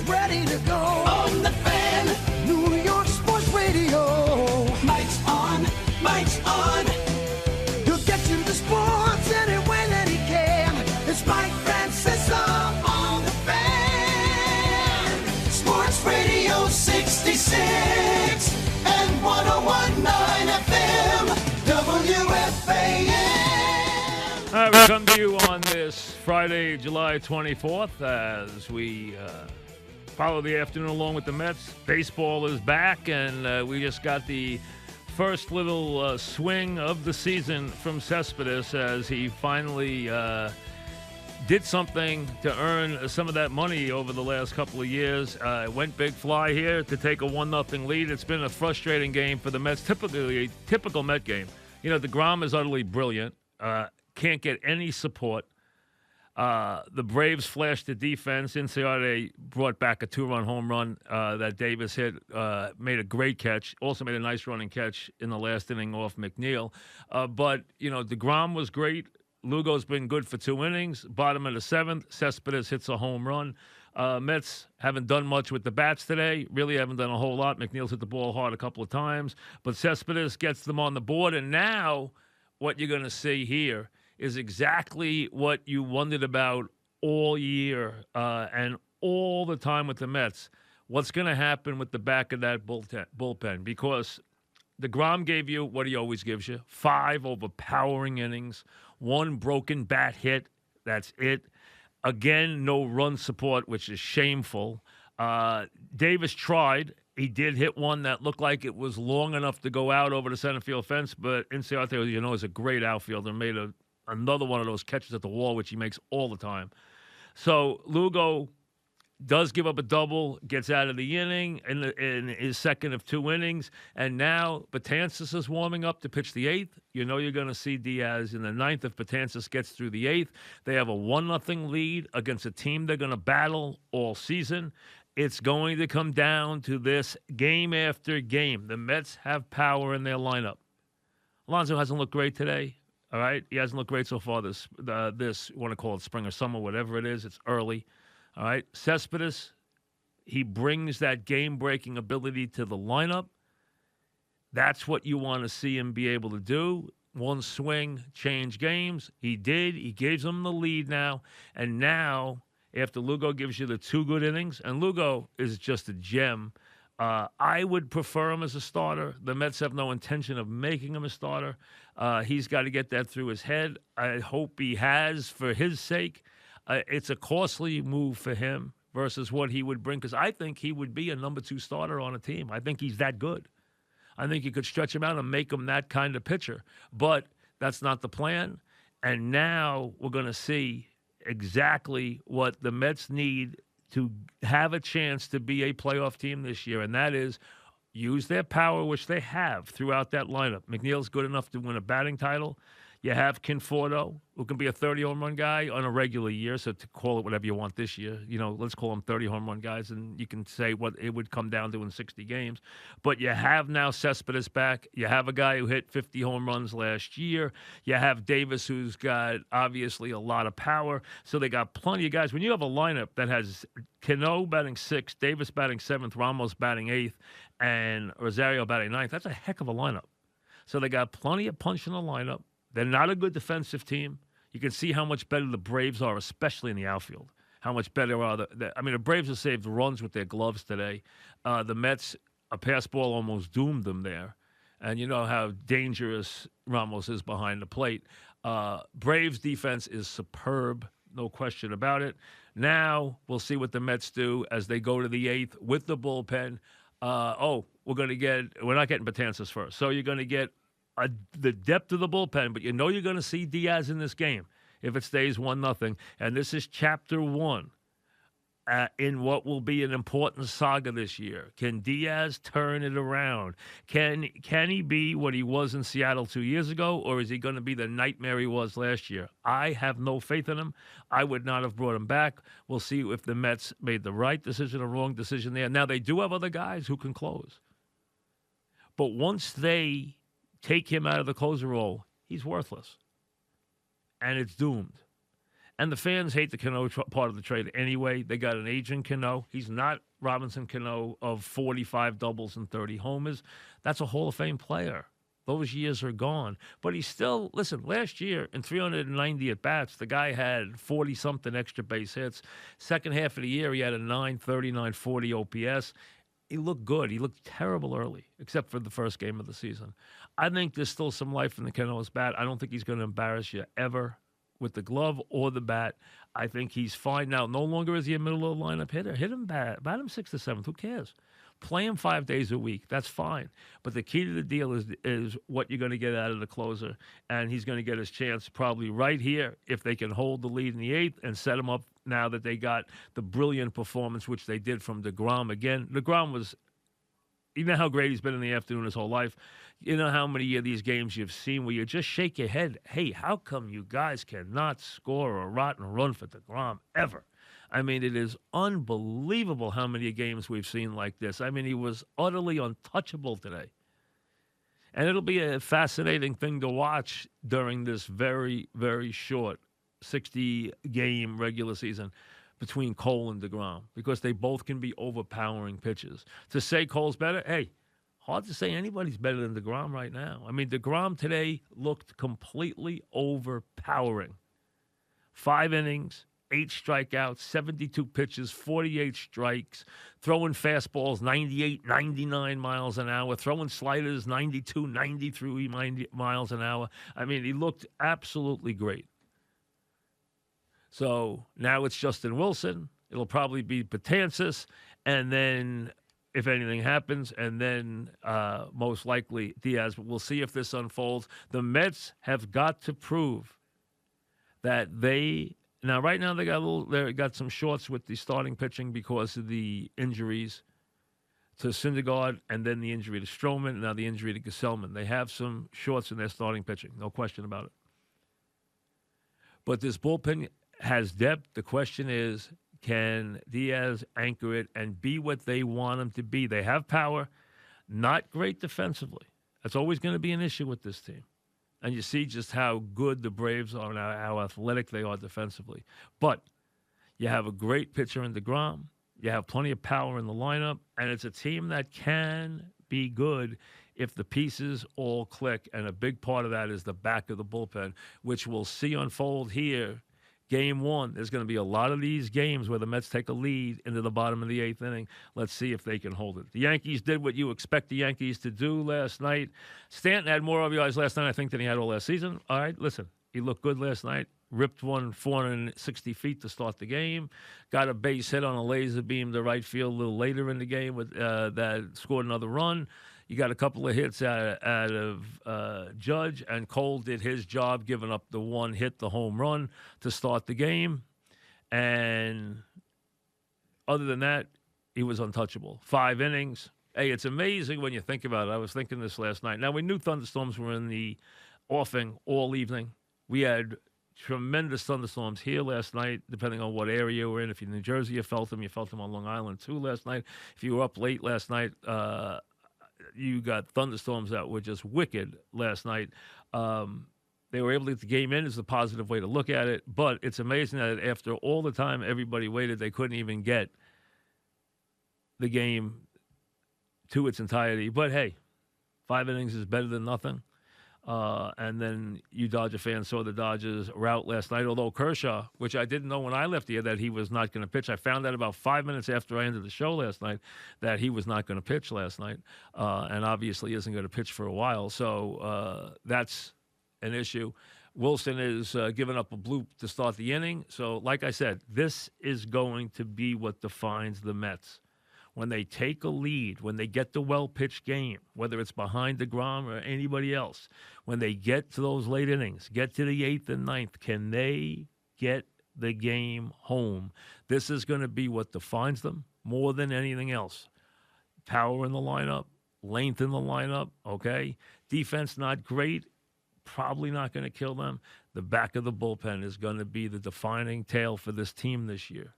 ready to go. On the Fan, New York Sports Radio. Mike's on, Mike's on. He'll get you the sports any way that he can. It's Mike Francesa on the Fan. Sports Radio 66 and 101.9 FM, WFAN. All right, we come to you on this Friday, July 24th, as we follow the afternoon along with the Mets. Baseball is back, and we just got the first little swing of the season from Cespedes as he finally did something to earn some of that money over the last couple of years. Went big fly here to take a 1-0 lead. It's been a frustrating game for the Mets, typically a typical Met game. You know, DeGrom is utterly brilliant. Can't get any support. The Braves flashed the defense. Inciarte brought back a 2-run home run that Davis hit, made a great catch, also made a nice running catch in the last inning off McNeil. But, you know, DeGrom was great. Lugo's been good for 2 innings. Bottom of the 7th, Cespedes hits a home run. Mets haven't done much with the bats today. Really haven't done a whole lot. McNeil's hit the ball hard a couple of times. But Cespedes gets them on the board. And now what you're going to see here is exactly what you wondered about all year and all the time with the Mets. What's going to happen with the back of that bullpen? Because DeGrom gave you what he always gives you, 5 overpowering innings, 1 broken bat hit. That's it. Again, no run support, which is shameful. Davis tried. He did hit one that looked like it was long enough to go out over the center field fence, but Inciarte, you know, is a great outfielder, made another one of those catches at the wall, which he makes all the time. So Lugo does give up a double, gets out of the inning in his second of 2 innings, and now Betances is warming up to pitch the 8th. You know you're going to see Diaz in the 9th if Betances gets through the 8th. They have a 1-0 lead against a team they're going to battle all season. It's going to come down to this game after game. The Mets have power in their lineup. Alonso hasn't looked great today. All right, he hasn't looked great so far. This you want to call it spring or summer, whatever it is. It's early. All right, Cespedes, he brings that game-breaking ability to the lineup. That's what you want to see him be able to do. One swing, change games. He did. He gives them the lead now. And now, after Lugo gives you the 2 good innings, and Lugo is just a gem, I would prefer him as a starter. The Mets have no intention of making him a starter. He's got to get that through his head. I hope he has, for his sake. It's a costly move for him versus what he would bring, because I think he would be a number 2 starter on a team. I think he's that good. I think you could stretch him out and make him that kind of pitcher. But that's not the plan. And now we're going to see exactly what the Mets need to have a chance to be a playoff team this year, and that is use their power, which they have throughout that lineup. McNeil's good enough to win a batting title. You have Conforto, who can be a 30-home run guy on a regular year, so to call it whatever you want this year. You know, let's call them 30-home run guys, and you can say what it would come down to in 60 games. But you have now Cespedes back. You have a guy who hit 50 home runs last year. You have Davis, who's got, obviously, a lot of power. So they got plenty of guys. When you have a lineup that has Cano batting 6th, Davis batting 7th, Ramos batting 8th, and Rosario batting 9th, that's a heck of a lineup. So they got plenty of punch in the lineup. They're not a good defensive team. You can see how much better the Braves are, especially in the outfield. How much better are the Braves have saved runs with their gloves today. The Mets, a pass ball almost doomed them there. And you know how dangerous Ramos is behind the plate. Braves defense is superb, no question about it. Now we'll see what the Mets do as they go to the 8th with the bullpen. We're not getting Betances first. So you're going to get the depth of the bullpen, but you know you're going to see Diaz in this game if it stays 1-0. And this is chapter 1 in what will be an important saga this year. Can Diaz turn it around? Can he be what he was in Seattle 2 years ago, or is he going to be the nightmare he was last year? I have no faith in him. I would not have brought him back. We'll see if the Mets made the right decision or wrong decision there. Now, they do have other guys who can close. But once they take him out of the closer role, he's worthless. And it's doomed. And the fans hate the Cano part of the trade anyway. They got an aging Cano. He's not Robinson Cano of 45 doubles and 30 homers. That's a Hall of Fame player. Those years are gone. But he's still, listen, last year in 390 at-bats, the guy had 40-something extra base hits. Second half of the year, he had a 930, 940 OPS. He looked good. He looked terrible early, except for the first game of the season. I think there's still some life in the Cano's bat. I don't think he's going to embarrass you ever with the glove or the bat. I think he's fine now. No longer is he a middle of the lineup hitter. Hit him bat him 6th or 7th. Who cares? Play him 5 days a week. That's fine. But the key to the deal is what you're going to get out of the closer. And he's going to get his chance probably right here if they can hold the lead in the 8th and set him up now that they got the brilliant performance, which they did from DeGrom. Again, DeGrom was, you know how great he's been in the afternoon his whole life. You know how many of these games you've seen where you just shake your head, hey, how come you guys cannot score a rotten run for DeGrom ever? I mean, it is unbelievable how many games we've seen like this. I mean, he was utterly untouchable today. And it'll be a fascinating thing to watch during this very, very short 60-game regular season between Cole and DeGrom, because they both can be overpowering pitches. To say Cole's better, hey, hard to say anybody's better than DeGrom right now. I mean, DeGrom today looked completely overpowering. 5 innings, 8 strikeouts, 72 pitches, 48 strikes, throwing fastballs 98, 99 miles an hour, throwing sliders 92, 93 miles an hour. I mean, he looked absolutely great. So now it's Justin Wilson. It'll probably be Betances, and then if anything happens, and then most likely Diaz. But we'll see if this unfolds. The Mets have got to prove that now right now they got some shorts with the starting pitching because of the injuries to Syndergaard and then the injury to Stroman and now the injury to Gesellman. They have some shorts in their starting pitching, no question about it. But this bullpen has depth. The question is, can Diaz anchor it and be what they want him to be? They have power, not great defensively. That's always going to be an issue with this team. And you see just how good the Braves are and how athletic they are defensively. But you have a great pitcher in DeGrom. You have plenty of power in the lineup. And it's a team that can be good if the pieces all click. And a big part of that is the back of the bullpen, which we'll see unfold here. Game 1, there's going to be a lot of these games where the Mets take a lead into the bottom of the 8th inning. Let's see if they can hold it. The Yankees did what you expect the Yankees to do last night. Stanton had more RBIs last night, I think, than he had all last season. All right, listen, he looked good last night. Ripped one 460 feet to start the game. Got a base hit on a laser beam to right field a little later in the game with that scored another run. You got a couple of hits out of Judge, and Cole did his job, giving up the one hit, the home run, to start the game. And other than that, he was untouchable. 5 innings. Hey, it's amazing when you think about it. I was thinking this last night. Now, we knew thunderstorms were in the offing all evening. We had tremendous thunderstorms here last night, depending on what area you were in. If you're in New Jersey, you felt them. You felt them on Long Island, too, last night. If you were up late last night, you got thunderstorms that were just wicked last night. They were able to get the game in is the positive way to look at it. But it's amazing that after all the time everybody waited, they couldn't even get the game to its entirety. But, hey, 5 innings is better than nothing. And then you Dodger fans saw the Dodgers rout last night, although Kershaw, which I didn't know when I left here that he was not going to pitch. I found out about 5 minutes after I ended the show last night that he was not going to pitch last night, and obviously isn't going to pitch for a while. So that's an issue. Wilson is giving up a bloop to start the inning. So, like I said, this is going to be what defines the Mets. When they take a lead, when they get the well-pitched game, whether it's behind DeGrom or anybody else, when they get to those late innings, get to the 8th and 9th, can they get the game home? This is going to be what defines them more than anything else. Power in the lineup, length in the lineup, okay? Defense not great, probably not going to kill them. The back of the bullpen is going to be the defining tale for this team this year.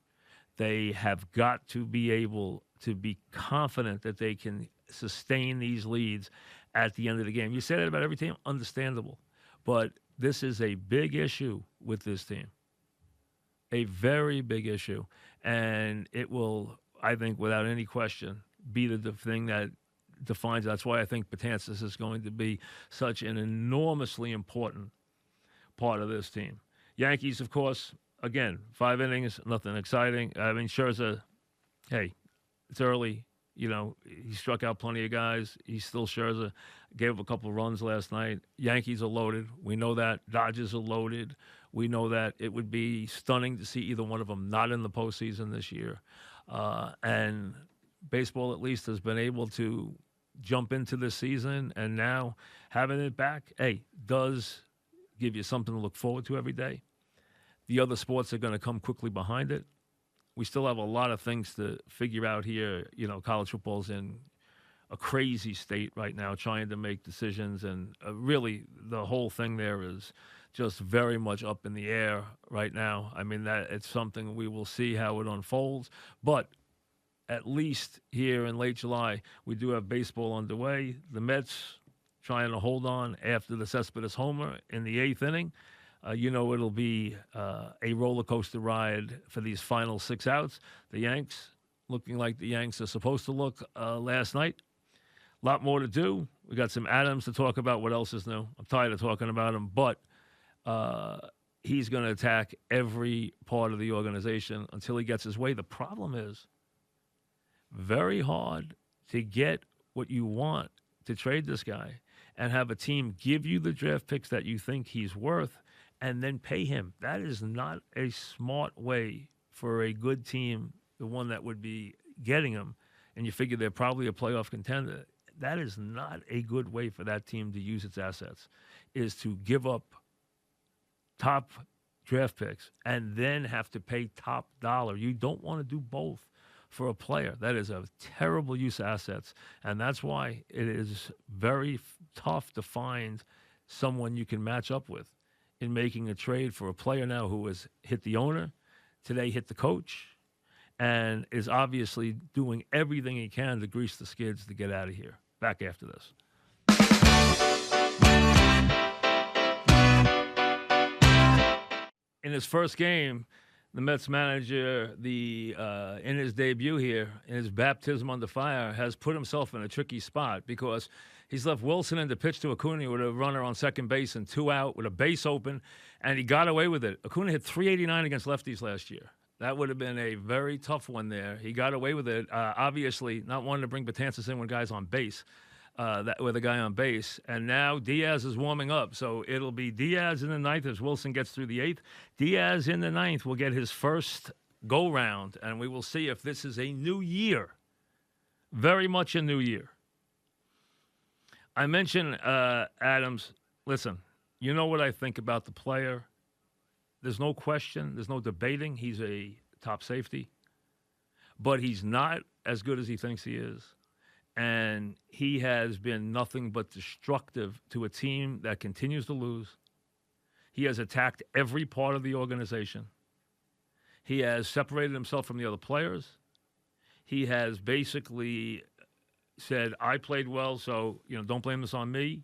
They have got to be able to be confident that they can sustain these leads at the end of the game. You say that about every team, understandable. But this is a big issue with this team. a very big issue, and it will, I think, without any question, be the thing that defines. That's why I think Betances is going to be such an enormously important part of this team. Yankees, of course, again, 5 innings, nothing exciting. I mean, Scherzer, hey, it's early. He struck out plenty of guys. He's still Scherzer. Gave up a couple of runs last night. Yankees are loaded. We know that. Dodgers are loaded. We know that. It would be stunning to see either one of them not in the postseason this year. And baseball, at least, has been able to jump into this season, and now having it back, does give you something to look forward to every day. The other sports are going to come quickly behind it. We still have a lot of things to figure out here. College football's in a crazy state right now, trying to make decisions, and really the whole thing there is just very much up in the air right now. I mean, that it's something we will see how it unfolds, but at least here in late July, we do have baseball underway. The Mets trying to hold on after the Cespedes homer in the 8th inning. It'll be a roller coaster ride for these final 6 outs. The Yanks looking like the Yanks are supposed to look last night. A lot more to do. We got some Adams to talk about. What else is new? I'm tired of talking about him, but he's going to attack every part of the organization until he gets his way. The problem is very hard to get what you want to trade this guy and have a team give you the draft picks that you think he's worth and then pay him. That is not a smart way for a good team, the one that would be getting him, and you figure they're probably a playoff contender. That is not a good way for that team to use its assets, is to give up top draft picks and then have to pay top dollar. You don't want to do both for a player. That is a terrible use of assets, and that's why it is very tough to find someone you can match up with in making a trade for a player now who has hit the owner, today hit the coach, and is obviously doing everything he can to grease the skids to get out of here. Back after this. In his first game, the Mets manager, in his debut here, in his baptism under fire, has put himself in a tricky spot because he's left Wilson in the pitch to Acuna with a runner on second base and 2 out with a base open, and he got away with it. Acuna hit .389 against lefties last year. That would have been a very tough one there. He got away with it, obviously not wanting to bring Betances in when guys on base. With a guy on base. And now Diaz is warming up. So it'll be Diaz in the 9th as Wilson gets through the 8th. Diaz in the 9th will get his first go-round, and we will see if this is a new year. Very much a new year. I mentioned Adams. Listen, you know what I think about the player. There's no question. There's no debating. He's a top safety. But he's not as good as he thinks he is. And he has been nothing but destructive to a team that continues to lose. He has attacked every part of the organization. He has separated himself from the other players. He has basically said, I played well, so don't blame this on me.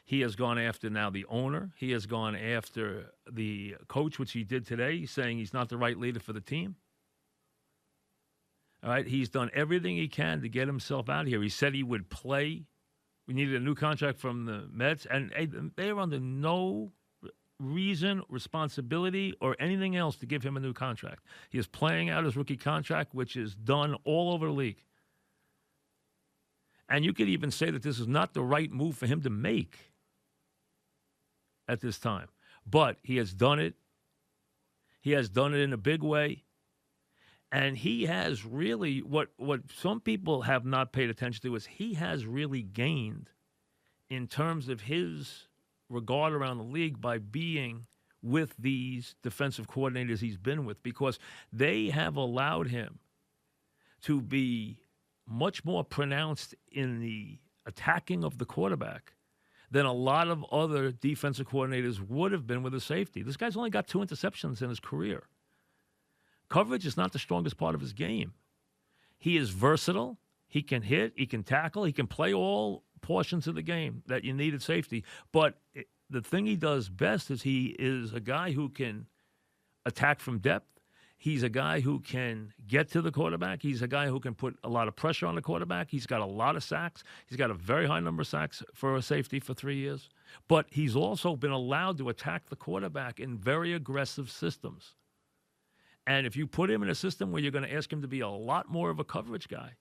He has gone after now the owner. He has gone after the coach, which he did today, saying he's not the right leader for the team. All right, he's done everything he can to get himself out of here. He said he would play. We needed a new contract from the Mets, and they're under no reason, responsibility, or anything else to give him a new contract. He is playing out his rookie contract, which is done all over the league. And you could even say that this is not the right move for him to make at this time. But he has done it. He has done it in a big way. And he has really, what some people have not paid attention to is he has really gained in terms of his regard around the league by being with these defensive coordinators he's been with, because they have allowed him to be much more pronounced in the attacking of the quarterback than a lot of other defensive coordinators would have been with a safety. This guy's only got 2 interceptions in his career. Coverage is not the strongest part of his game. He is versatile. He can hit. He can tackle. He can play all portions of the game that you need at safety. But the thing he does best is he is a guy who can attack from depth. He's a guy who can get to the quarterback. He's a guy who can put a lot of pressure on the quarterback. He's got a lot of sacks. He's got a very high number of sacks for a safety for 3 years. But he's also been allowed to attack the quarterback in very aggressive systems. And if you put him in a system where you're going to ask him to be a lot more of a coverage guy,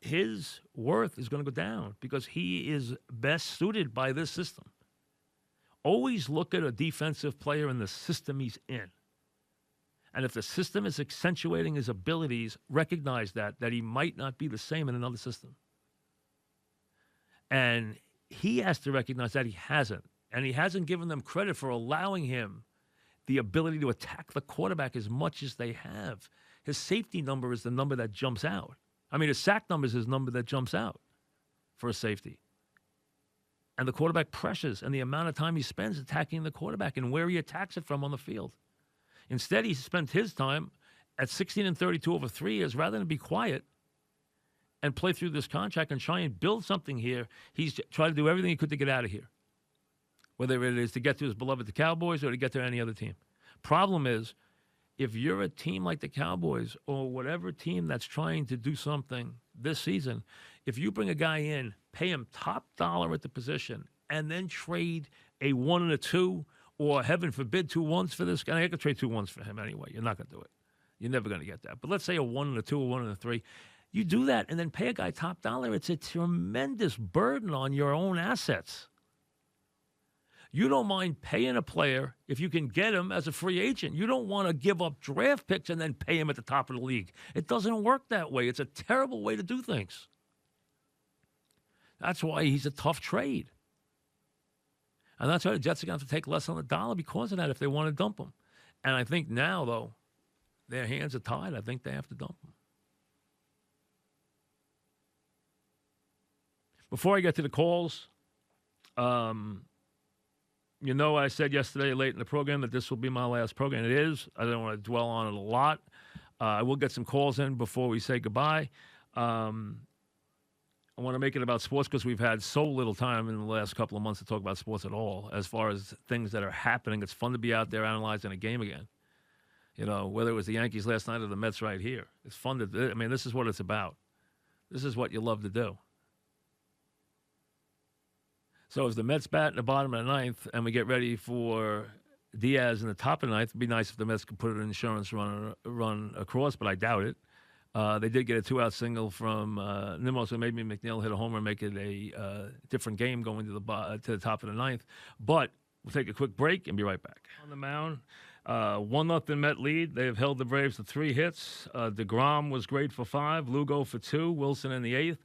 his worth is going to go down because he is best suited by this system. Always look at a defensive player in the system he's in. And if the system is accentuating his abilities, recognize that he might not be the same in another system. And he has to recognize that he hasn't. And he hasn't given them credit for allowing him the ability to attack the quarterback as much as they have. His safety number is the number that jumps out. I mean, his sack number is his number that jumps out for a safety. And the quarterback pressures and the amount of time he spends attacking the quarterback and where he attacks it from on the field. Instead, he spent his time at 16 and 32 over 3 years. Rather than be quiet and play through this contract and try and build something here, he's tried to do everything he could to get out of here, whether it is to get to his beloved the Cowboys or to get to any other team. Problem is, if you're a team like the Cowboys or whatever team that's trying to do something this season, if you bring a guy in, pay him top dollar at the position, and then trade a 1 and a 2, or heaven forbid 2 1s for this guy. I could trade 2 1s for him anyway. You're not going to do it. You're never going to get that. But let's say a 1 and a 2, a 1 and a 3. You do that and then pay a guy top dollar. It's a tremendous burden on your own assets. You don't mind paying a player if you can get him as a free agent. You don't want to give up draft picks and then pay him at the top of the league. It doesn't work that way. It's a terrible way to do things. That's why he's a tough trade. And that's why the Jets are going to have to take less on the dollar because of that if they want to dump him. And I think now, though, their hands are tied. I think they have to dump him. Before I get to the calls, I said yesterday late in the program that this will be my last program. It is. I don't want to dwell on it a lot. I will get some calls in before we say goodbye. I want to make it about sports because we've had so little time in the last couple of months to talk about sports at all. As far as things that are happening, it's fun to be out there analyzing a game again. You know, whether it was the Yankees last night or the Mets right here. It's fun to do. I mean, this is what it's about. This is what you love to do. So as the Mets bat in the bottom of the ninth and we get ready for Diaz in the top of the ninth, it'd be nice if the Mets could put an insurance run across, but I doubt it. They did get a 2-out single from Nimmo, so maybe McNeil hit a homer and make it a different game going to the top of the ninth. But we'll take a quick break and be right back. On the mound, 1-0 Met lead. They have held the Braves to 3 hits. DeGrom was great for 5, Lugo for 2, Wilson in the 8th.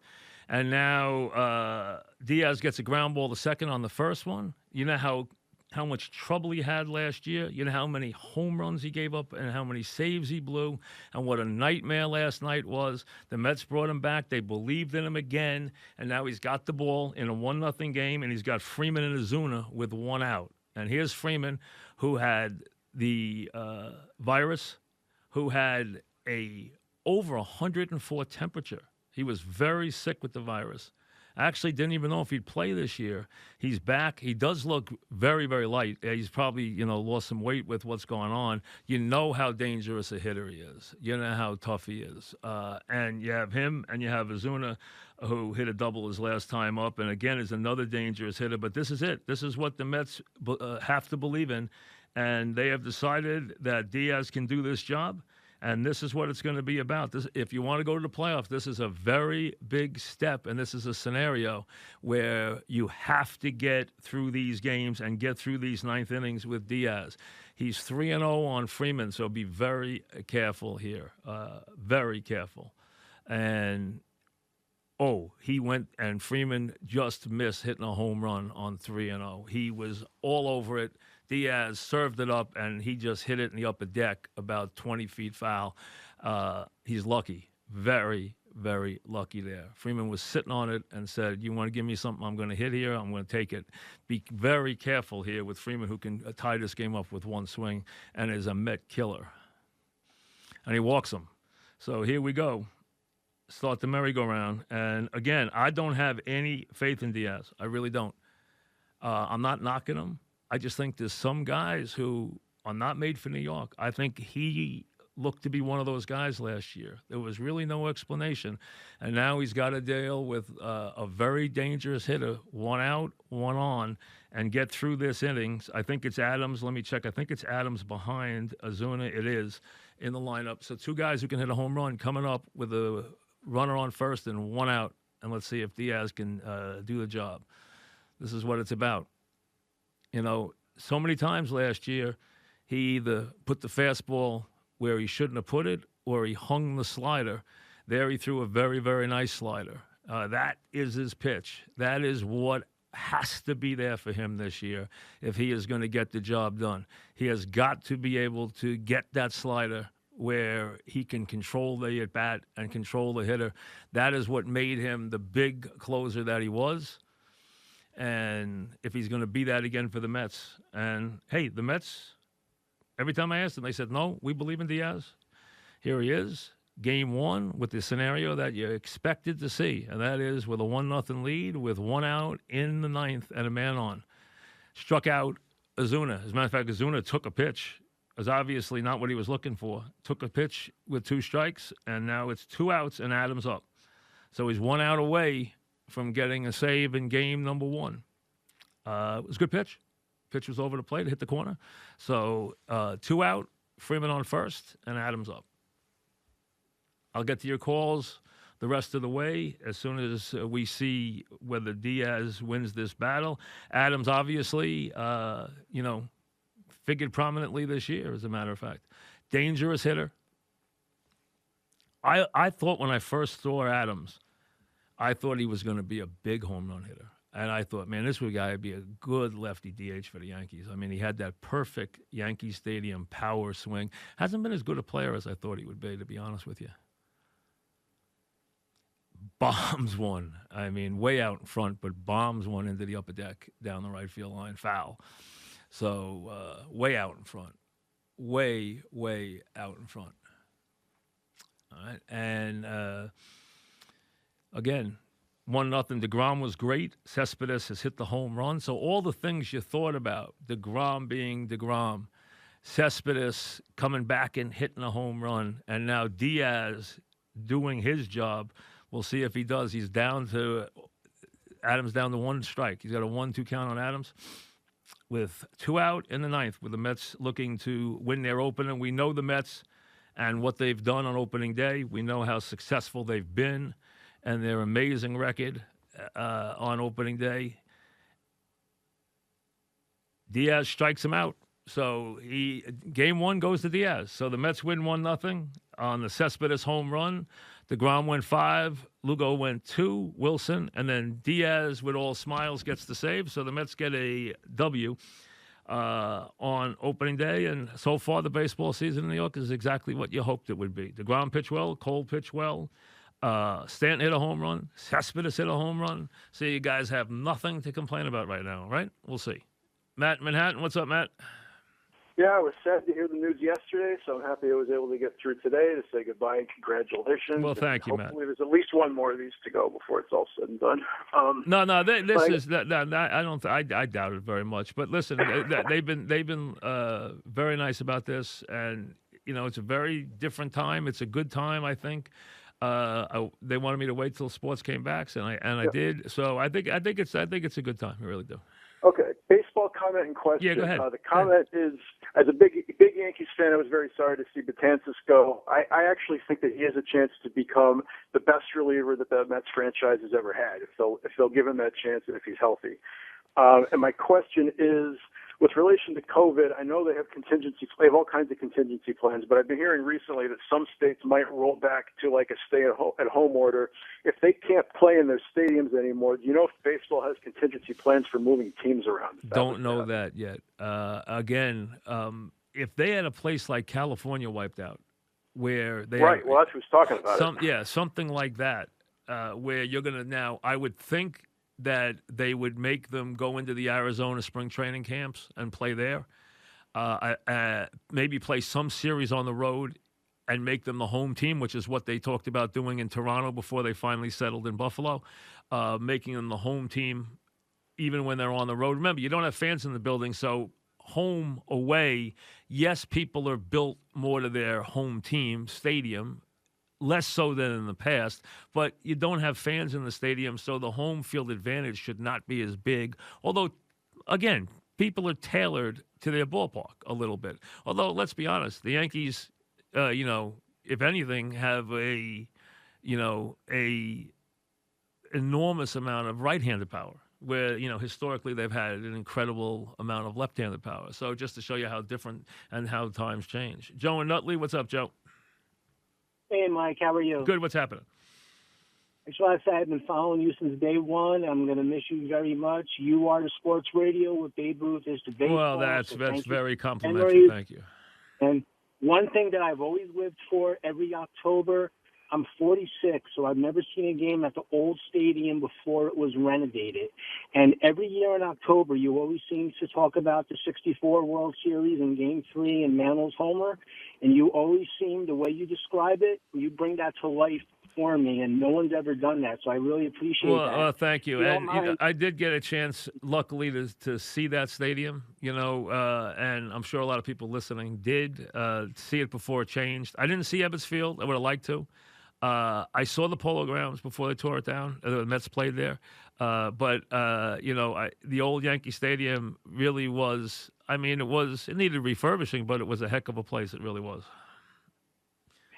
And now Diaz gets a ground ball the second on the first one. You know how much trouble he had last year. You know how many home runs he gave up and how many saves he blew and what a nightmare last night was. The Mets brought him back. They believed in him again, and now he's got the ball in a 1-0 game, and he's got Freeman and Ozuna with 1 out. And here's Freeman, who had the virus, who had a over 104 temperature. He was very sick with the virus. Actually didn't even know if he'd play this year. He's back. He does look very, very light. He's probably, lost some weight with what's going on. You know how dangerous a hitter he is. You know how tough he is. And you have him and you have Ozuna, who hit a double his last time up, and again is another dangerous hitter. But this is it. This is what the Mets have to believe in. And they have decided that Diaz can do this job. And this is what it's going to be about. If you want to go to the playoffs, this is a very big step, and this is a scenario where you have to get through these games and get through these ninth innings with Diaz. He's 3-0 on Freeman, so be very careful here, very careful. And, he went, and Freeman just missed hitting a home run on 3-0. He was all over it. Diaz served it up, and he just hit it in the upper deck about 20 feet foul. He's lucky, very, very lucky there. Freeman was sitting on it and said, you want to give me something I'm going to hit here? I'm going to take it. Be very careful here with Freeman, who can tie this game up with one swing and is a Met killer. And he walks him. So here we go. Start the merry-go-round. And, again, I don't have any faith in Diaz. I really don't. I'm not knocking him. I just think there's some guys who are not made for New York. I think he looked to be one of those guys last year. There was really no explanation. And now he's got to deal with a very dangerous hitter, one out, one on, and get through this innings. I think it's Adams. Let me check. I think it's Adams behind Ozuna. It is in the lineup. So two guys who can hit a home run coming up with a runner on first and one out. And let's see if Diaz can do the job. This is what it's about. You know, so many times last year, he either put the fastball where he shouldn't have put it, or he hung the slider. There he threw a very, very nice slider. That is his pitch. That is what has to be there for him this year if he is going to get the job done. He has got to be able to get that slider where he can control the at-bat and control the hitter. That is what made him the big closer that he was. And if he's going to be that again for the Mets. And, hey, the Mets, every time I asked them, they said, no, we believe in Diaz. Here he is, game one, with the scenario that you expected to see, and that is with a 1-0 lead with one out in the ninth and a man on. Struck out Ozuna. As a matter of fact, Ozuna took a pitch. It was obviously not what he was looking for. Took a pitch with 2 strikes, and now it's 2 outs and Adams up. So he's 1 out away from getting a save in game number 1. It was a good pitch. Pitch was over the plate, hit the corner. So 2 out, Freeman on first, and Adams up. I'll get to your calls the rest of the way as soon as we see whether Diaz wins this battle. Adams obviously, figured prominently this year, as a matter of fact. Dangerous hitter. I thought when I first saw Adams, I thought he was going to be a big home run hitter. And I thought, man, this guy would be a good lefty DH for the Yankees. I mean, he had that perfect Yankee Stadium power swing. Hasn't been as good a player as I thought he would be, to be honest with you. Bombs one. I mean, way out in front, but bombs one into the upper deck down the right field line. Foul. So way out in front. Way, way out in front. All right. And again, 1-0. DeGrom was great. Cespedes has hit the home run. So all the things you thought about, DeGrom being DeGrom, Cespedes coming back and hitting a home run, and now Diaz doing his job. We'll see if he does. He's down to Adams down to 1 strike. He's got a 1-2 count on Adams with 2 out in the ninth, with the Mets looking to win their opener. We know the Mets and what they've done on opening day. We know how successful they've been and their amazing record on opening day. Diaz strikes him out. So game 1 goes to Diaz. So the Mets win 1-0 on the Cespedes home run. DeGrom went 5, Lugo went 2, Wilson, and then Diaz, with all smiles, gets the save. So the Mets get a W on opening day. And so far, the baseball season in New York is exactly what you hoped it would be. DeGrom pitched well, Cole pitched well, Stanton hit a home run, Cespedes hit a home run. So you guys have nothing to complain about right now, right? We'll see. Matt, Manhattan, what's up, Matt? Yeah, I was sad to hear the news yesterday, so I'm happy I was able to get through today to say goodbye and congratulations. Well, thank you, Matt. Hopefully there's at least one more of these to go before it's all said and done. I doubt it very much. But listen, they've been very nice about this, and it's a very different time. It's a good time, I think. They wanted me to wait till sports came back, and I did. So I think it's a good time. I really do. Okay, baseball comment and question. Yeah, go ahead. The comment is, as a big Yankees fan, I was very sorry to see Betances go. I actually think that he has a chance to become the best reliever that the Mets franchise has ever had, if they'll give him that chance and if he's healthy. And my question is, with relation to COVID, I know they have all kinds of contingency plans, but I've been hearing recently that some states might roll back to like a stay-at-home order. If they can't play in their stadiums anymore, do you know if baseball has contingency plans for moving teams around? Don't know that yet. Again, if they had a place like California wiped out, where they right, well, that's who's talking about it. Yeah, something like that, where you're going to now, I would think that they would make them go into the Arizona spring training camps and play there. Maybe play some series on the road and make them the home team, which is what they talked about doing in Toronto before they finally settled in Buffalo, making them the home team even when they're on the road. Remember, you don't have fans in the building, so home away, yes, people are built more to their home team stadium, less so than in the past, but you don't have fans in the stadium, so the home field advantage should not be as big. Although, again, people are tailored to their ballpark a little bit. Although, let's be honest, the Yankees, if anything, have a enormous amount of right-handed power, where, historically they've had an incredible amount of left-handed power. So just to show you how different and how times change. Joe and Nutley, what's up, Joe? Hey, Mike, how are you? Good, what's happening? I just want to say I've been following you since day one. I'm going to miss you very much. You are the sports radio with Babe Ruth is the baseball. Well, that's so very complimentary. Thank you. And one thing that I've always lived for every October, I'm 46, so I've never seen a game at the old stadium before it was renovated. And every year in October, you always seem to talk about the 64 World Series and Game 3 and Mantl's homer. And you always seem, the way you describe it, you bring that to life for me, and no one's ever done that. So I really appreciate that. Well, thank you. And I did get a chance, luckily, to see that stadium, and I'm sure a lot of people listening did see it before it changed. I didn't see Ebbets Field. I would have liked to. I saw the Polo Grounds before they tore it down. The Mets played there. But the old Yankee Stadium really was, it needed refurbishing, but it was a heck of a place. It really was.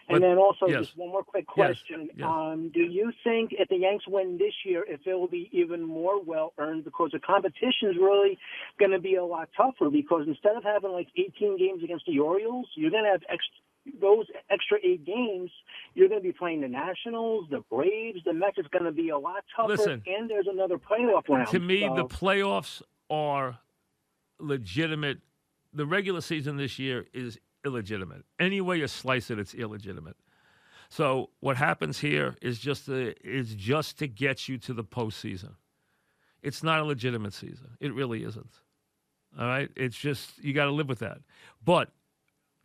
And then also, yes. just one more quick question. Yes. Do you think if the Yanks win this year, if it will be even more well-earned, because the competition is really going to be a lot tougher, because instead of having like 18 games against the Orioles, you're going to have those extra 8 games, you're going to be playing the Nationals, the Braves, the Mets. It's going to be a lot tougher, Listen, and there's another playoff round. To me, the playoffs are legitimate. The regular season this year is illegitimate. Any way you slice it, it's illegitimate. So what happens here is just to get you to the postseason. It's not a legitimate season. It really isn't. All right? It's just, you got to live with that. But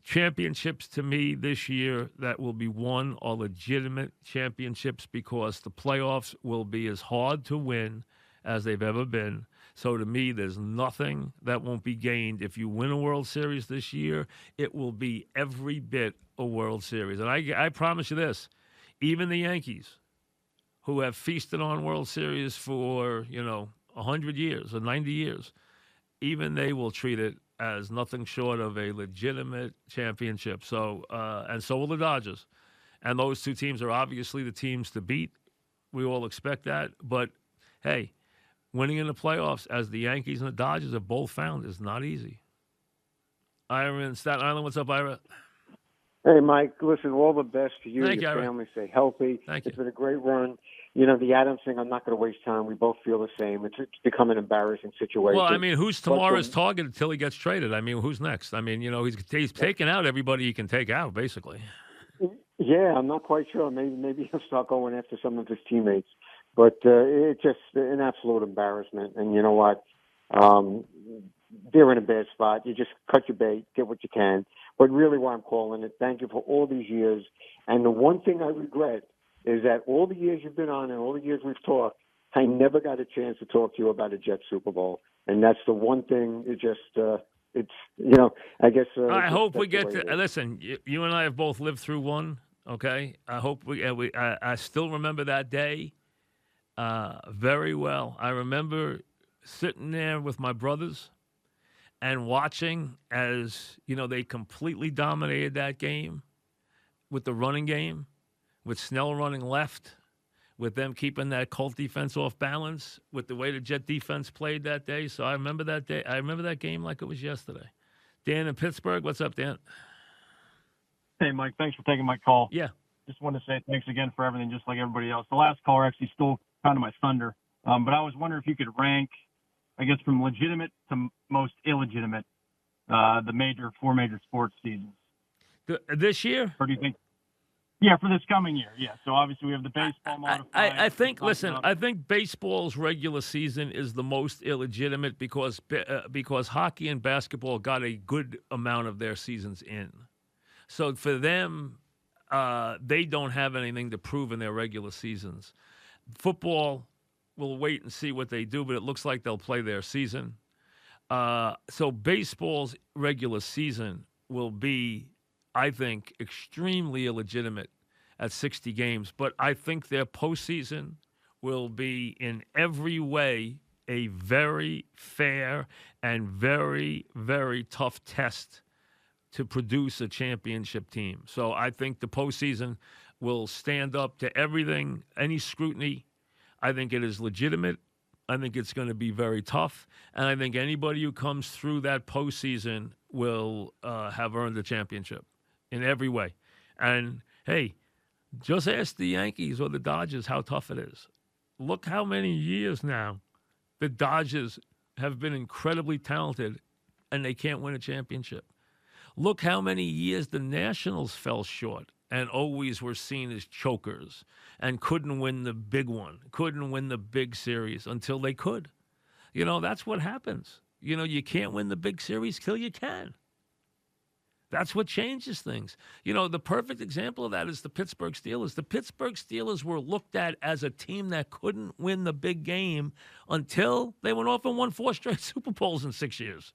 championships to me this year that will be won are legitimate championships, because the playoffs will be as hard to win as they've ever been. So to me, there's nothing that won't be gained. If you win a World Series this year, it will be every bit a World Series. And I promise you this, even the Yankees, who have feasted on World Series for, 100 years or 90 years, even they will treat it as nothing short of a legitimate championship. So, and so will the Dodgers. And those two teams are obviously the teams to beat. We all expect that. But, hey, winning in the playoffs, as the Yankees and the Dodgers have both found, is not easy. Ira in Staten Island, what's up, Ira? Hey, Mike, listen, all the best to you and Thank you, your Ira. family. Stay healthy. Thank you. It's been a great run. The Adams thing, I'm not going to waste time. We both feel the same. It's become an embarrassing situation. Well, who's tomorrow's target until he gets traded? Who's next? He's taking out everybody he can take out, basically. Yeah, I'm not quite sure. Maybe he'll start going after some of his teammates. But it's just an absolute embarrassment. And you know what? They're in a bad spot. You just cut your bait, get what you can. But really why I'm calling it, thank you for all these years. And the one thing I regret is that all the years you've been on and all the years we've talked, I never got a chance to talk to you about a Jets Super Bowl. And that's the one thing. It just, I guess. I hope we get to, listen, you and I have both lived through one, okay? I hope I still remember that day very well. I remember sitting there with my brothers and watching as, they completely dominated that game with the running game, with Snell running left, with them keeping that Colt defense off balance, with the way the Jet defense played that day. So I remember that day. I remember that game like it was yesterday. Dan in Pittsburgh, what's up, Dan? Hey, Mike, thanks for taking my call. Yeah. Just want to say thanks again for everything, just like everybody else. The last caller actually stole kind of my thunder, but I was wondering if you could rank, I guess, from legitimate to most illegitimate, the 4 major sports seasons. This year? Or do you think? Yeah, for this coming year, yeah. So obviously we have the baseball modified. I think baseball's regular season is the most illegitimate because hockey and basketball got a good amount of their seasons in. So for them, they don't have anything to prove in their regular seasons. Football, we'll wait and see what they do, but it looks like they'll play their season. So baseball's regular season will be, I think, extremely illegitimate at 60 games. But I think their postseason will be in every way a very fair and very, very tough test to produce a championship team. So I think the postseason will stand up to everything, any scrutiny. I think it is legitimate. I think it's going to be very tough. And I think anybody who comes through that postseason will have earned a championship in every way. And, hey, just ask the Yankees or the Dodgers how tough it is. Look how many years now the Dodgers have been incredibly talented and they can't win a championship. Look how many years the Nationals fell short and always were seen as chokers and couldn't win the big one, couldn't win the big series until they could. That's what happens. You can't win the big series till you can. That's what changes things. The perfect example of that is the Pittsburgh Steelers. The Pittsburgh Steelers were looked at as a team that couldn't win the big game until they went off and won 4 straight Super Bowls in 6 years.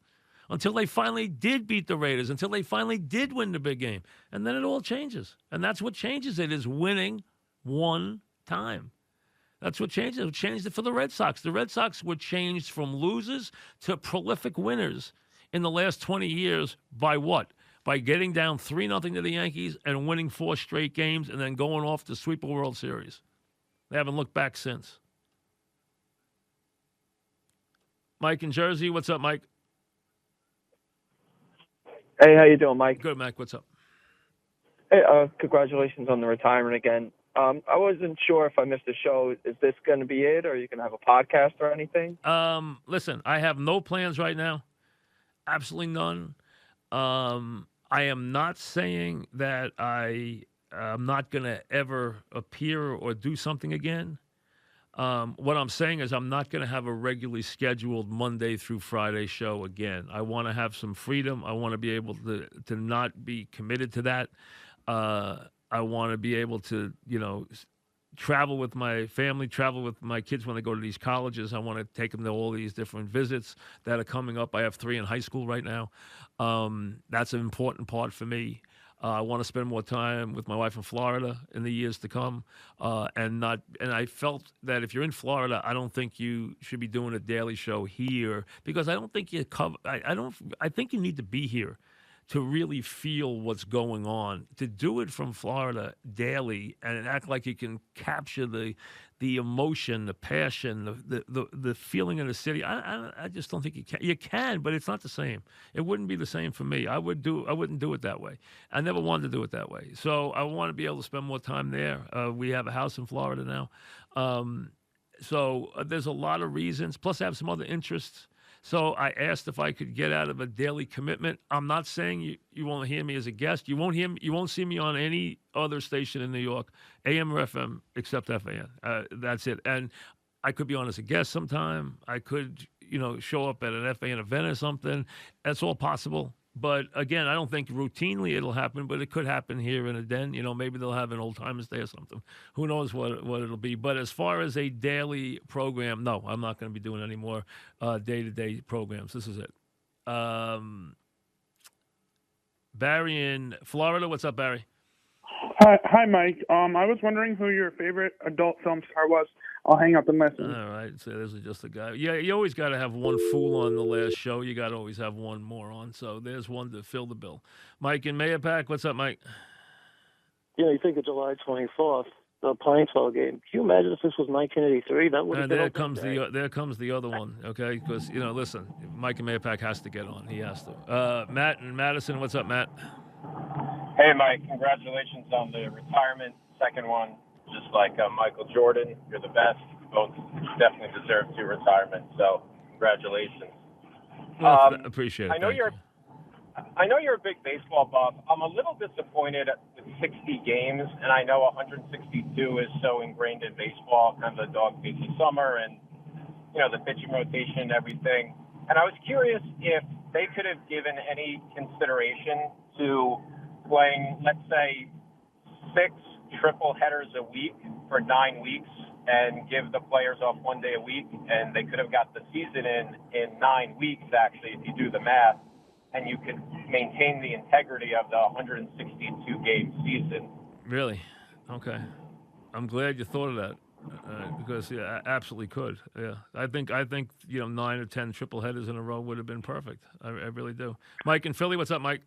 Until they finally did beat the Raiders, until they finally did win the big game. And then it all changes. And that's what changes it, is winning one time. That's what changed it. It changed it for the Red Sox. The Red Sox were changed from losers to prolific winners in the last 20 years by what? By getting down 3-0 to the Yankees and winning 4 straight games and then going off to sweep a World Series. They haven't looked back since. Mike in Jersey, what's up, Mike? Hey, how you doing, Mike? Good, Mike. What's up? Hey, congratulations on the retirement again. I wasn't sure if I missed the show. Is this going to be it, or are you going to have a podcast or anything? Listen, I have no plans right now. Absolutely none. I am not saying that I am not going to ever appear or do something again. What I'm saying is I'm not going to have a regularly scheduled Monday through Friday show again. I want to have some freedom. I want to be able to not be committed to that. I want to be able to, travel with my family, travel with my kids when they go to these colleges. I want to take them to all these different visits that are coming up. I have 3 in high school right now. That's an important part for me. I want to spend more time with my wife in Florida in the years to come, and I felt that if you're in Florida, I don't think you should be doing a daily show here, because I don't think you cover. I think you need to be here to really feel what's going on. To do it from Florida daily and act like you can capture the emotion, the passion, the feeling of the city. I just don't think you can. You can, but it's not the same. It wouldn't be the same for me. I wouldn't do it that way. I never wanted to do it that way. So I want to be able to spend more time there. We have a house in Florida now. So there's a lot of reasons. Plus I have some other interests. So I asked if I could get out of a daily commitment. I'm not saying you won't hear me as a guest. You won't see me on any other station in New York, AM or FM, except FAN. That's it. And I could be on as a guest sometime. I could, show up at an FAN event or something. That's all possible. But again, I don't think routinely it'll happen, but it could happen here in a den. Maybe they'll have an old timers day or something. Who knows what it'll be? But as far as a daily program, no, I'm not going to be doing any more day-to-day programs. This is it. Barry in Florida. What's up, Barry? Hi, Mike. I was wondering who your favorite adult film star was. I'll hang up and listen. All right. So this is just a guy. Yeah, you always got to have one fool on the last show. You got to always have one more on. So there's one to fill the bill. Mike in Mayapack. What's up, Mike? You think of July 24th, the Pineville game. Can you imagine if this was 1983? That would have been. There comes the other one. Okay, because listen, Mike in Mayapack has to get on. He has to. Matt in Madison. What's up, Matt? Hey, Mike. Congratulations on the retirement. Second one. Just like Michael Jordan, you're the best. Both definitely deserve to retirement. So, congratulations. Well, appreciate it. I know you're a big baseball buff. I'm a little disappointed with 60 games, and I know 162 is so ingrained in baseball, kind of the dog days of summer, and the pitching rotation and everything. And I was curious if they could have given any consideration to playing, let's say, 6 triple headers a week for 9 weeks and give the players off 1 day a week, and they could have got the season in 9 weeks, actually, if you do the math, and you could maintain the integrity of the 162-game season. Really? Okay. I'm glad you thought of that because yeah, I absolutely could. Yeah, I think 9 or 10 triple headers in a row would have been perfect. I really do. Mike in Philly, what's up, Mike?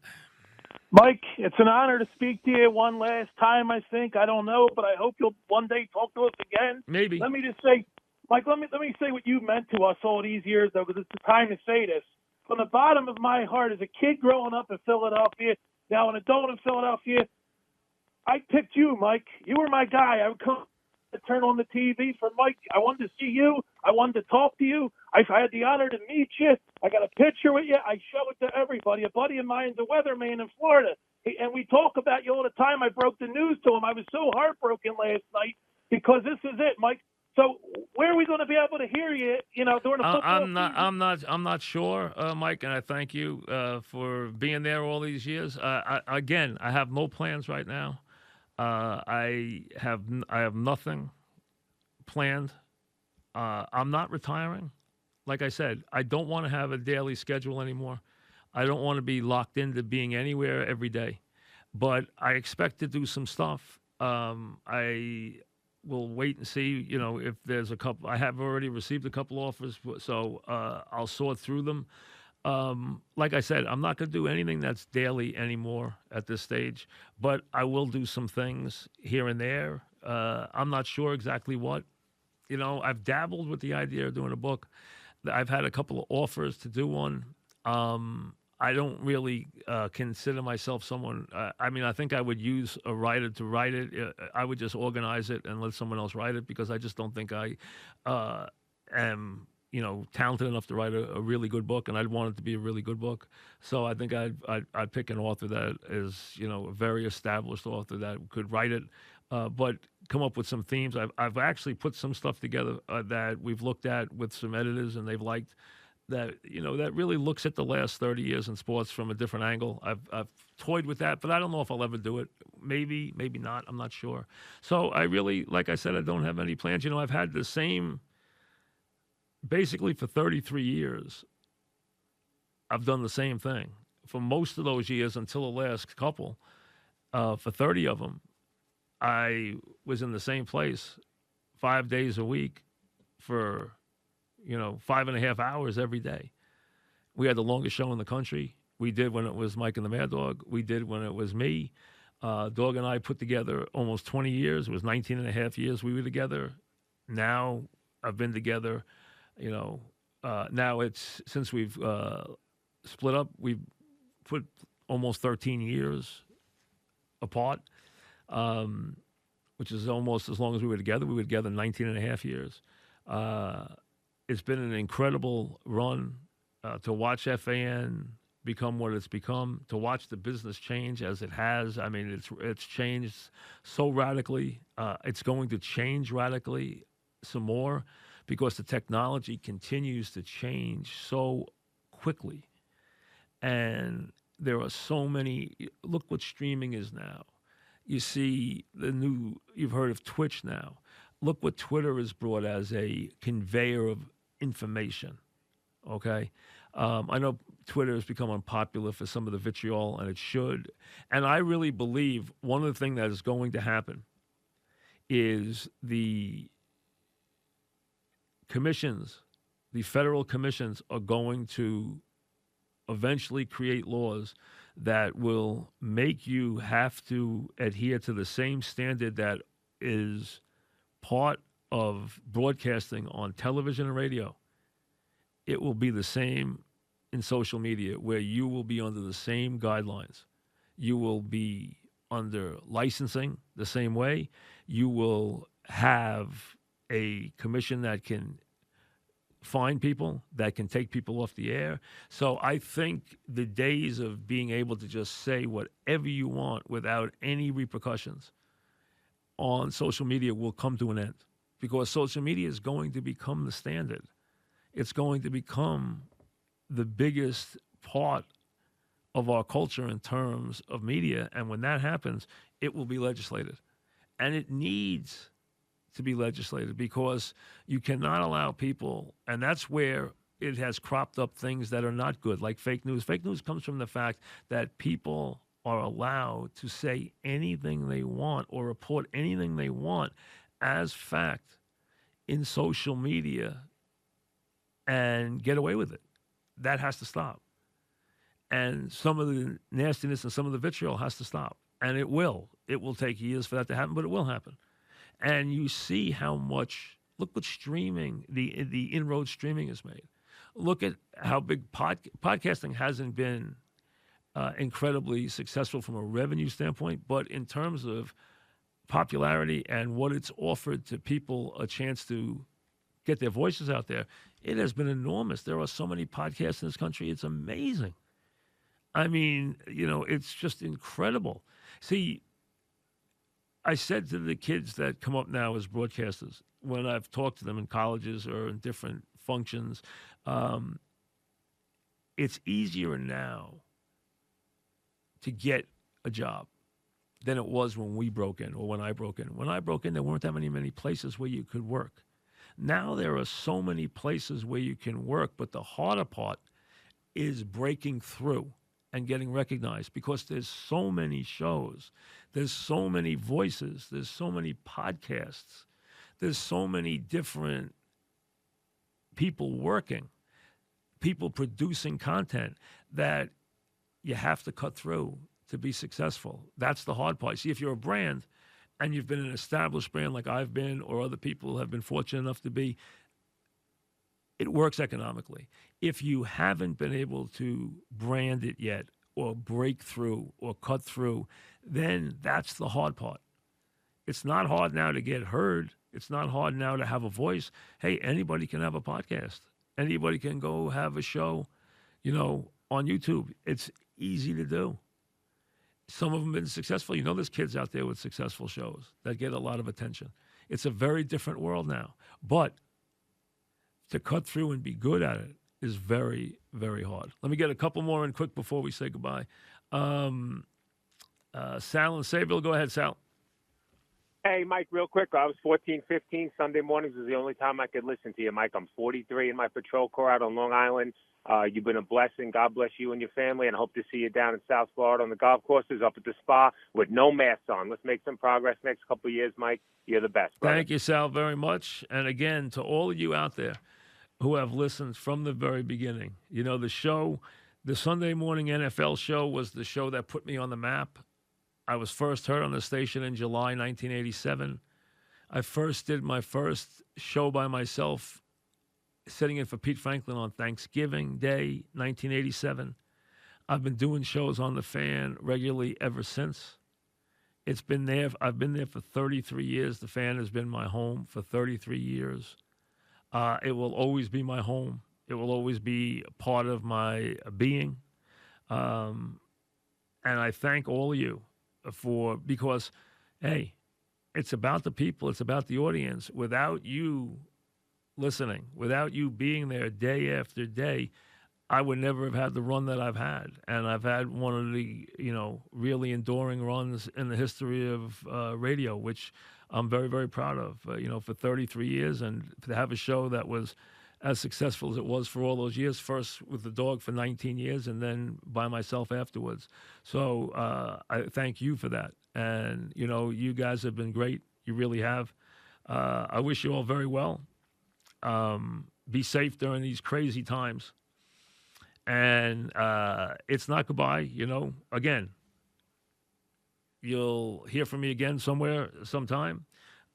Mike, it's an honor to speak to you one last time, I think. I don't know, but I hope you'll one day talk to us again. Maybe. Let me just say, Mike, let me say what you meant to us all these years, though, because it's the time to say this. From the bottom of my heart, as a kid growing up in Philadelphia, now an adult in Philadelphia, I picked you, Mike. You were my guy. I would come to turn on the TV for Mike. I wanted to see you. I wanted to talk to you. I had the honor to meet you. I got a picture with you. I show it to everybody. A buddy of mine's a weatherman in Florida, and we talk about you all the time. I broke the news to him. I was so heartbroken last night because this is it, Mike. So where are we going to be able to hear you? During the football season? I'm not sure, Mike, and I thank you for being there all these years. I have no plans right now. I have nothing planned. I'm not retiring. Like I said, I don't want to have a daily schedule anymore. I don't want to be locked into being anywhere every day. But I expect to do some stuff. I will wait and see, if there's a couple. I have already received a couple offers, so I'll sort through them. Like I said, I'm not going to do anything that's daily anymore at this stage, but I will do some things here and there. I'm not sure exactly what. I've dabbled with the idea of doing a book. I've had a couple of offers to do one. I don't really consider myself someone. I think I would use a writer to write it. I would just organize it and let someone else write it because I just don't think I am talented enough to write a really good book, and I'd want it to be a really good book. So I think I'd pick an author that is, a very established author that could write it, but come up with some themes. I've actually put some stuff together that we've looked at with some editors, and they've liked that, that really looks at the last 30 years in sports from a different angle. I've toyed with that, but I don't know if I'll ever do it. Maybe not. I'm not sure. So I really, like I said, I don't have any plans. I've had the same. Basically, for 33 years, I've done the same thing. For most of those years until the last couple, for 30 of them, I was in the same place 5 days a week for, 5.5 hours every day. We had the longest show in the country. We did when it was Mike and the Mad Dog. We did when it was me. Dog and I put together almost 20 years. It was 19 and a half years we were together. Now I've been together. Now it's since we've split up, we've put almost 13 years apart, which is almost as long as we were together. We were together 19 and a half years. It's been an incredible run to watch FAN become what it's become, to watch the business change as it has. I mean, it's changed so radically. It's going to change radically some more, because the technology continues to change so quickly. And there are so many, look what streaming is now. You see you've heard of Twitch now. Look what Twitter has brought as a conveyor of information, okay? I know Twitter has become unpopular for some of the vitriol, and it should. And I really believe one of the things that is going to happen is the commissions, the federal commissions, are going to eventually create laws that will make you have to adhere to the same standard that is part of broadcasting on television and radio. It will be the same in social media, where you will be under the same guidelines. You will be under licensing the same way. You will have a commission that can fine people, that can take people off the air. So I think the days of being able to just say whatever you want without any repercussions on social media will come to an end, because social media is going to become the standard. It's going to become the biggest part of our culture in terms of media. And when that happens, it will be legislated. And it needs to be legislated because you cannot allow people, and that's where it has cropped up things that are not good, like fake news. Fake news comes from the fact that people are allowed to say anything they want or report anything they want as fact in social media and get away with it. That has to stop. And some of the nastiness and some of the vitriol has to stop. And it will. It will take years for that to happen, but it will happen. And you see how much, look what streaming, the inroad streaming has made. Look at how big podcasting hasn't been incredibly successful from a revenue standpoint, but in terms of popularity and what it's offered to people a chance to get their voices out there, it has been enormous. There are so many podcasts in this country. It's amazing. I mean, it's just incredible. See, I said to the kids that come up now as broadcasters, when I've talked to them in colleges or in different functions, it's easier now to get a job than it was when we broke in or when I broke in. When I broke in, there weren't that many places where you could work. Now there are so many places where you can work, but the harder part is breaking through and getting recognized because there's so many shows, there's so many voices, there's so many podcasts, there's so many different people working, people producing content that you have to cut through to be successful. That's the hard part. See, if you're a brand and you've been an established brand like I've been or other people have been fortunate enough to be, it works economically. If you haven't been able to brand it yet or break through or cut through, then that's the hard part. It's not hard now to get heard. It's not hard now to have a voice. Hey, anybody can have a podcast. Anybody can go have a show, on YouTube. It's easy to do. Some of them have been successful. There's kids out there with successful shows that get a lot of attention. It's a very different world now. But to cut through and be good at it is very, very hard. Let me get a couple more in quick before we say goodbye. Sal and Sayville, go ahead, Sal. Hey, Mike, real quick. I was 14, 15. Sunday mornings is the only time I could listen to you, Mike. I'm 43 in my patrol corps out on Long Island. You've been a blessing. God bless you and your family, and I hope to see you down in South Florida on the golf courses, up at the spa with no masks on. Let's make some progress next couple of years, Mike. You're the best, brother. Thank you, Sal, very much. And again, to all of you out there who have listened from the very beginning, the show, the Sunday morning NFL show was the show that put me on the map. I was first heard on the station in July 1987. I first did my first show by myself, sitting in for Pete Franklin on Thanksgiving Day, 1987. I've been doing shows on The Fan regularly ever since. It's been there. I've been there for 33 years. The Fan has been my home for 33 years. It will always be my home. It will always be part of my being. And I thank all of you because, hey, it's about the people. It's about the audience. Without you listening, without you being there day after day, I would never have had the run that I've had. And I've had one of the, really enduring runs in the history of radio, which I'm very, very proud of, for 33 years. And to have a show that was as successful as it was for all those years, first with the dog for 19 years and then by myself afterwards. So I thank you for that. And, you guys have been great. You really have. I wish you all very well. Be safe during these crazy times. And it's not goodbye, Again, you'll hear from me again somewhere, sometime.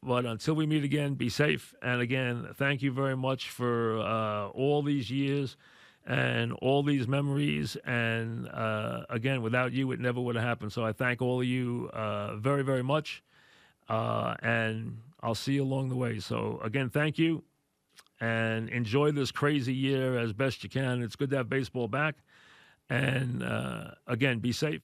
But until we meet again, be safe. And again, thank you very much for all these years and all these memories. And again, without you, it never would have happened. So I thank all of you very, very much. And I'll see you along the way. So again, thank you. And enjoy this crazy year as best you can. It's good to have baseball back. And again, be safe.